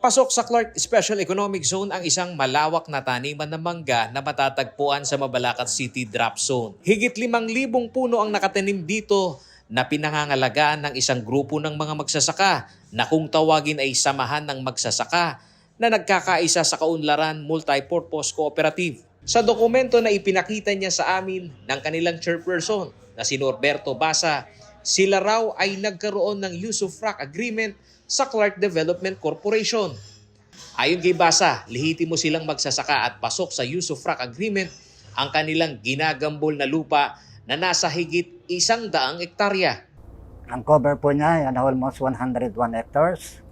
Pasok sa Clark Special Economic Zone ang isang malawak na taniman ng mangga na matatagpuan sa Mabalacat City Drop Zone. Higit 5,000 puno ang nakatanim dito na pinangangalagaan ng isang grupo ng mga magsasaka na kung tawagin ay samahan ng magsasaka na nagkakaisa sa Kaunlaran Multipurpose Cooperative. Sa dokumento na ipinakita niya sa amin ng kanilang chairperson na si Norberto Basa, sila raw ay nagkaroon ng use of frac agreement sa Clark Development Corporation. Ayon kay Basa, lehitimo silang magsasaka at pasok sa use of frac agreement ang kanilang ginagambol na lupa na nasa higit 100 hektarya. Ang cover po niya yan almost 101 hectares.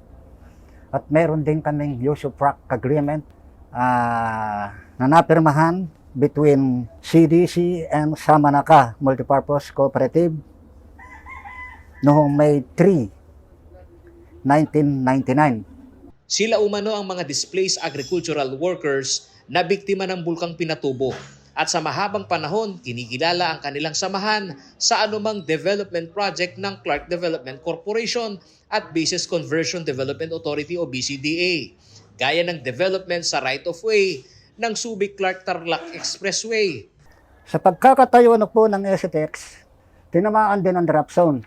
At meron din kaming use of frac agreement na napirmahan between CDC and Samanaka Multipurpose Cooperative noong May 3, 1999. Sila umano ang mga displaced agricultural workers na biktima ng bulkang Pinatubo at sa mahabang panahon kinikilala ang kanilang samahan sa anumang development project ng Clark Development Corporation at Business Conversion Development Authority o BCDA, gaya ng development sa right-of-way ng Subic-Clark-Tarlac Expressway. Sa pagkakatayo na po ng STX, tinamaan din ang drop zone.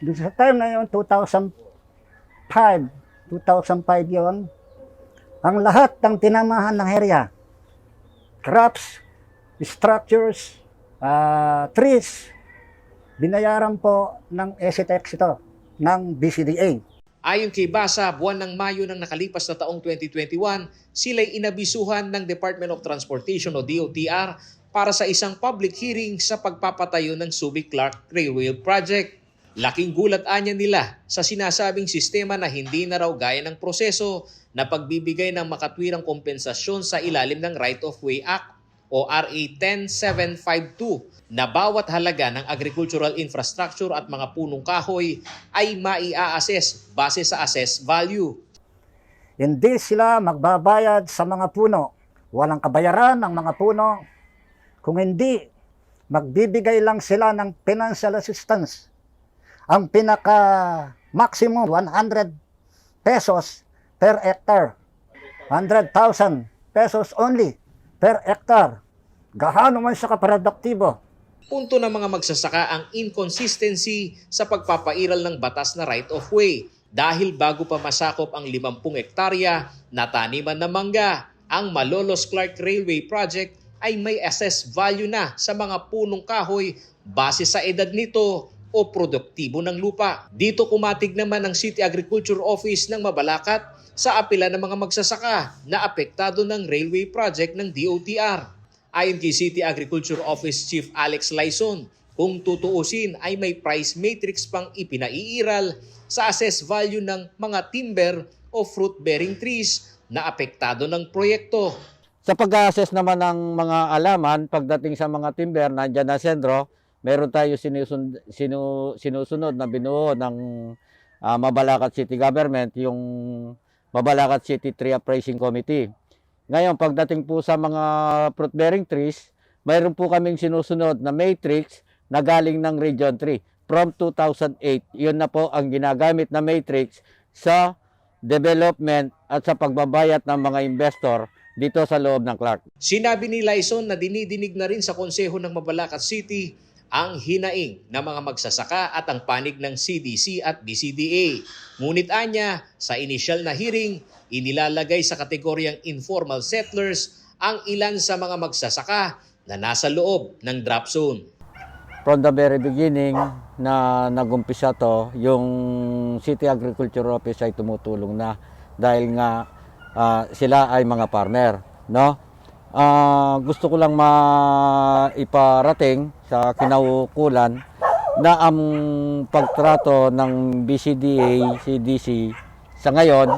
Sa time na yun, 2005 yon, ang lahat ng tinamahan ng area, crops, structures, trees, binayaran po ng STX ito, ng BCDA. Ayon kay Basa, buwan ng Mayo ng nakalipas na taong 2021, sila'y inabisuhan ng Department of Transportation o DOTR para sa isang public hearing sa pagpapatayo ng Subic-Clark Railway Project. Laking gulat anya nila sa sinasabing sistema na hindi na raw gaya ng proseso na pagbibigay ng makatwirang kompensasyon sa ilalim ng Right-of-Way Act o RA 10752 na bawat halaga ng agricultural infrastructure at mga punong kahoy ay maia-assess base sa assessed value. Hindi sila magbabayad sa mga puno. Walang kabayaran ng mga puno. Kung hindi, magbibigay lang sila ng financial assistance. Ang pinaka-maximum, 100 pesos per hectare. 100,000 pesos only per hectare. Gaano man siya kaproduktibo. Punto ng mga magsasaka ang inconsistency sa pagpapairal ng batas na right-of-way dahil bago pa masakop ang 50 hektarya na taniman ng mangga, ang Malolos Clark Railway Project ay may assessed value na sa mga punong kahoy base sa edad nito o produktibo ng lupa. Dito kumatig naman ang City Agriculture Office ng Mabalacat sa apela ng mga magsasaka na apektado ng railway project ng DOTR. Ayon kay City Agriculture Office Chief Alex Laison, kung tutuusin ay may price matrix pang ipinaiiral sa assessed value ng mga timber o fruit-bearing trees na apektado ng proyekto. Sa pag-assess naman ng mga alaman, pagdating sa mga timber, nandyan na sentro, meron tayo sinusunod na binuo ng Mabalacat City Government, yung Mabalacat City Tree Appraising Committee. Ngayon, pagdating po sa mga fruit-bearing trees, mayroon po kaming sinusunod na matrix na galing ng Region 3 from 2008. Yun na po ang ginagamit na matrix sa development at sa pagbabayat ng mga investor dito sa loob ng Clark. Sinabi ni Laison na dinidinig na rin sa Konseho ng Mabalacat City ang hinaing ng mga magsasaka at ang panig ng CDC at BCDA. Ngunit anya, sa inisyal na hearing, inilalagay sa kategoryang informal settlers ang ilan sa mga magsasaka na nasa loob ng drop zone. From the very beginning na nagumpisa to, yung City Agriculture Office ay tumutulong na dahil nga sila ay mga farmer, no? Gusto ko lang maiparating sa kinaukulan na ang pagtrato ng BCDA, CDC sa ngayon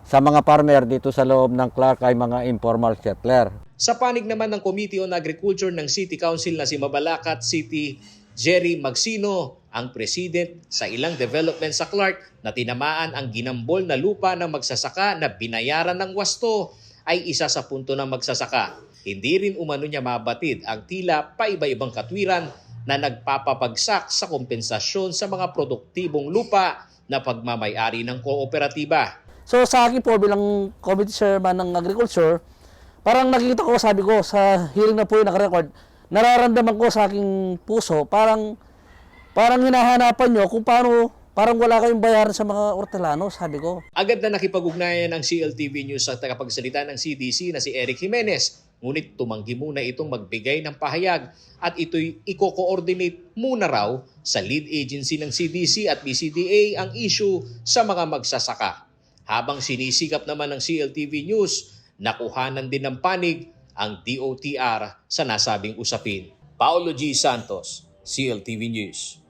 sa mga farmer dito sa loob ng Clark ay mga informal settler. Sa panig naman ng Committee on Agriculture ng City Council na si Mabalacat City, Jerry Magsino, ang president sa ilang development sa Clark na tinamaan ang ginambol na lupa ng magsasaka na binayaran ng wasto ay isa sa punto ng magsasaka. Hindi rin umano niya mabatid ang tila paiba-ibang katwiran na nagpapapagsak sa kompensasyon sa mga produktibong lupa na pagmamay-ari ng kooperatiba. So sa akin po bilang committee chairman ng agriculture, parang nakikita ko, sabi ko sa hearing na po yung nakarecord, nararamdaman ko sa aking puso, parang hinahanapan nyo kung paano, parang wala kayong bayaran sa mga ortelano, sabi ko. Agad na nakipag-ugnayan ng CLTV News sa tagapagsalita ng CDC na si Eric Jimenez, ngunit tumanggi muna itong magbigay ng pahayag at ito'y i-coordinate muna raw sa lead agency ng CDC at BCDA ang issue sa mga magsasaka. Habang sinisikap naman ng CLTV News, nakuhanan din ng panig ang DOTR sa nasabing usapin. Paolo G. Santos, CLTV News.